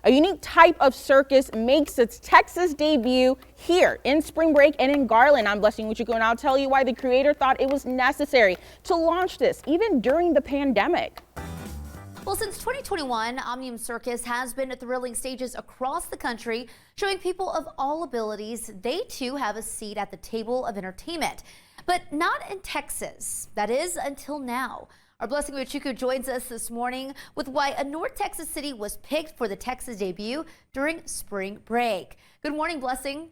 A unique type of circus makes its Texas debut here in Spring Break and in Garland. I'm Blessing Wichuku, and I'll tell you why the creator thought it was necessary to launch this even during the pandemic. Well, since 2021, Omnium Circus has been at thrilling stages across the country, showing people of all abilities they too have a seat at the table of entertainment. But not in Texas. That is, until now. Our Blessing Wichuku joins us this morning with why a North Texas city was picked for the Texas debut during spring break. Good morning, Blessing.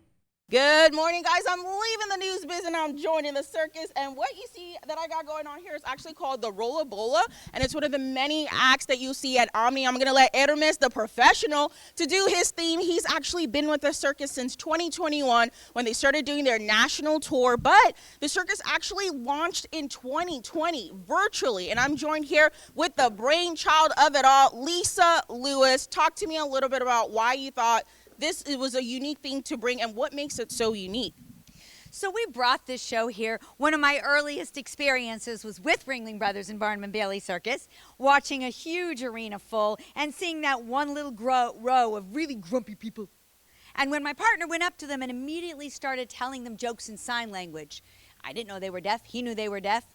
Good morning, guys. I'm leaving the news biz and I'm joining the circus. And what you see that I got going on here is actually called the Rolla Bola. And it's one of the many acts that you see at Omni. I'm going to let Hermes, the professional, to do his theme. He's actually been with the circus since 2021 when they started doing their national tour. But the circus actually launched in 2020 virtually. And I'm joined here with the brainchild of it all, Lisa Lewis. Talk to me a little bit about why you thought this was a unique thing to bring and what makes it so unique. So we brought this show here. One of my earliest experiences was with Ringling Brothers and Barnum and Bailey Circus, watching a huge arena full and seeing that one little row of really grumpy people. And when my partner went up to them and immediately started telling them jokes in sign language, I didn't know they were deaf. He knew they were deaf.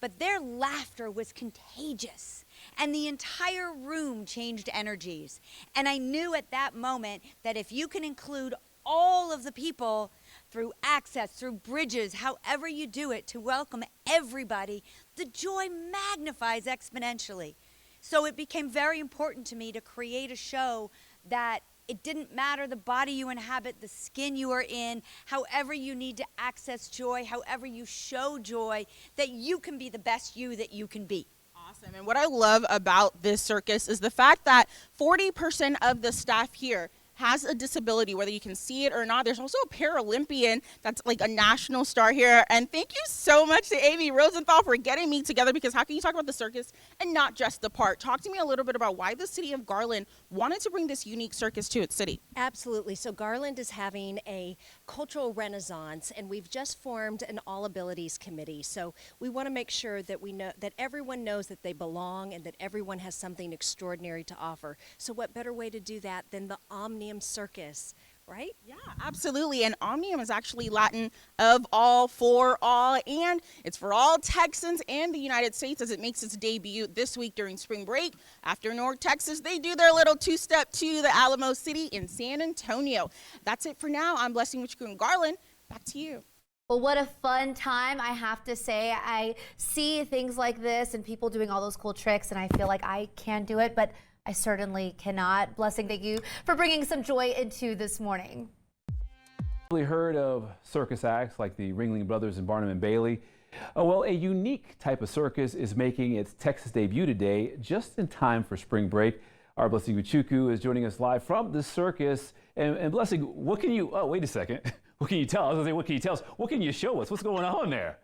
But their laughter was contagious, and the entire room changed energies. And I knew at that moment that if you can include all of the people through access, through bridges, however you do it, to welcome everybody, the joy magnifies exponentially. So it became very important to me to create a show that it didn't matter the body you inhabit, the skin you are in, however you need to access joy, however you show joy, that you can be the best you that you can be. Awesome. And what I love about this circus is the fact that 40% of the staff here has a disability, whether you can see it or not. There's also a Paralympian that's like a national star here. And thank you so much to Amy Rosenthal for getting me together, because how can you talk about the circus and not just the part? Talk to me a little bit about why the city of Garland wanted to bring this unique circus to its city. Absolutely. So Garland is having a cultural renaissance, and we've just formed an all abilities committee. So we want to make sure that we know that everyone knows that they belong and that everyone has something extraordinary to offer. So what better way to do that than the Omnium Circus, right? Yeah, absolutely. And Omnium is actually Latin of all, for all, and it's for all Texans and the United States, as it makes its debut this week during spring break. After North Texas, they do their little two-step to the Alamo City in San Antonio. That's it for now. I'm Blessing Wichuku in Garland. Back to you. Well, what a fun time, I have to say. I see things like this and people doing all those cool tricks, and I feel like I can do it, but I certainly cannot. Blessing, thank you for bringing some joy into this morning. Really heard of circus acts like the Ringling Brothers and Barnum and Bailey. Well, a unique type of circus is making its Texas debut today, just in time for spring break. Our Blessing Wichuku is joining us live from the circus. And Blessing, what can you, oh, wait a second. What can you tell us? I was going to say, what can you tell us? What can you show us? What's going on there?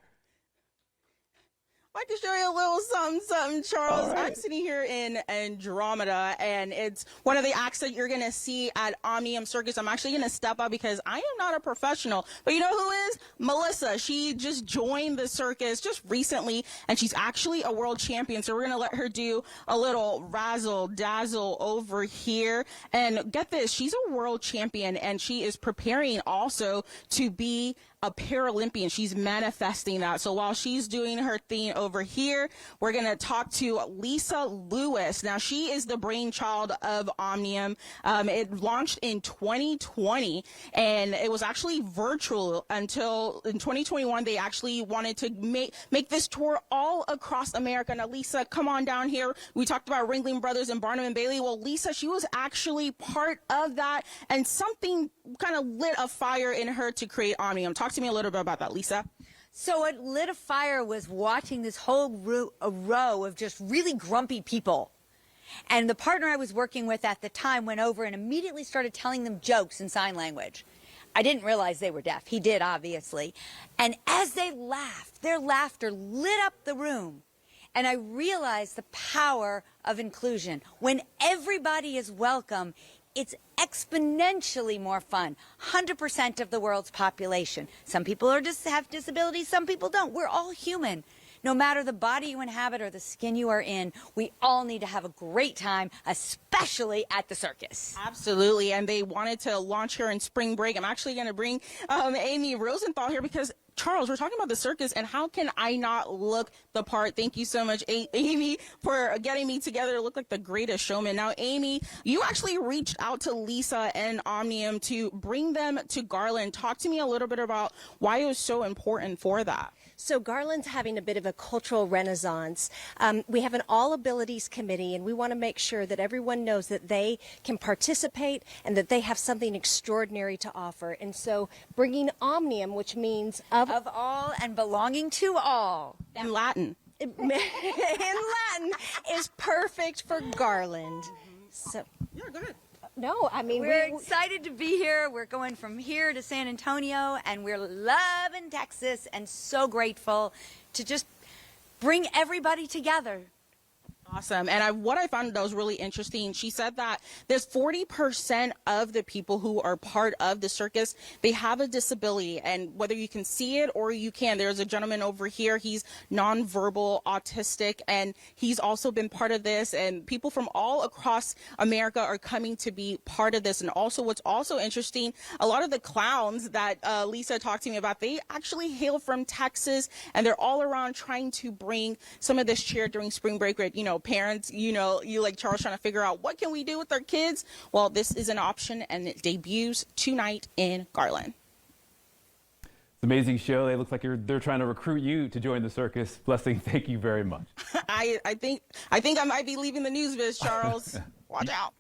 I can show you a little something, Charles. Right. I'm sitting here in Andromeda, and it's one of the acts that you're going to see at Omnium Circus. I'm actually going to step up because I am not a professional, but you know who is? Melissa. She just joined the circus just recently, and she's actually a world champion. So we're going to let her do a little razzle dazzle over here. And get this, she's a world champion, and she is preparing also to be a Paralympian. She's manifesting that. So while she's doing her thing over here, we're going to talk to Lisa Lewis. Now, she is the brainchild of Omnium. It launched in 2020, and it was actually virtual until in 2021. They actually wanted to make this tour all across America. Now, Lisa, come on down here. We talked about Ringling Brothers and Barnum and Bailey. Well, Lisa, she was actually part of that, and something kind of lit a fire in her to create Omnium. Talk to me a little bit about that, Lisa. So what lit a fire was watching this whole row of just really grumpy people. And the partner I was working with at the time went over and immediately started telling them jokes in sign language. I didn't realize they were deaf. He did, obviously. And as they laughed, their laughter lit up the room. And I realized the power of inclusion. When everybody is welcome, it's exponentially more fun. 100% of the world's population. Some people have disabilities, some people don't. We're all human. No matter the body you inhabit or the skin you are in, we all need to have a great time, especially at the circus. Absolutely, and they wanted to launch here in spring break. I'm actually going to bring Amy Rosenthal here because Charles, we're talking about the circus, and how can I not look the part? Thank you so much, Amy, for getting me together to look like the greatest showman. Now, Amy, you actually reached out to Lisa and Omnium to bring them to Garland. Talk to me a little bit about why it was so important for that. So Garland's having a bit of a cultural renaissance. We have an all abilities committee, and we want to make sure that everyone knows that they can participate and that they have something extraordinary to offer. And so bringing Omnium, which means of all and belonging to all. In Latin. in Latin, is perfect for Garland. So Yeah, go ahead. no, I mean We're excited to be here. We're going from here to San Antonio, and we're loving Texas and so grateful to just bring everybody together. Awesome. And what I found that was really interesting, she said that there's 40% of the people who are part of the circus, they have a disability, and whether you can see it or you can. There's a gentleman over here, he's nonverbal autistic, and he's also been part of this, and people from all across America are coming to be part of this. And also what's also interesting, a lot of the clowns that Lisa talked to me about, they actually hail from Texas, and they're all around trying to bring some of this cheer during spring break with, parents, you like Charles, trying to figure out what can we do with our kids. Well, this is an option, and it debuts tonight in Garland. It's an amazing show. They look like they're trying to recruit you to join the circus. Blessing, thank you very much. I think I might be leaving the news biz, Charles. Watch out.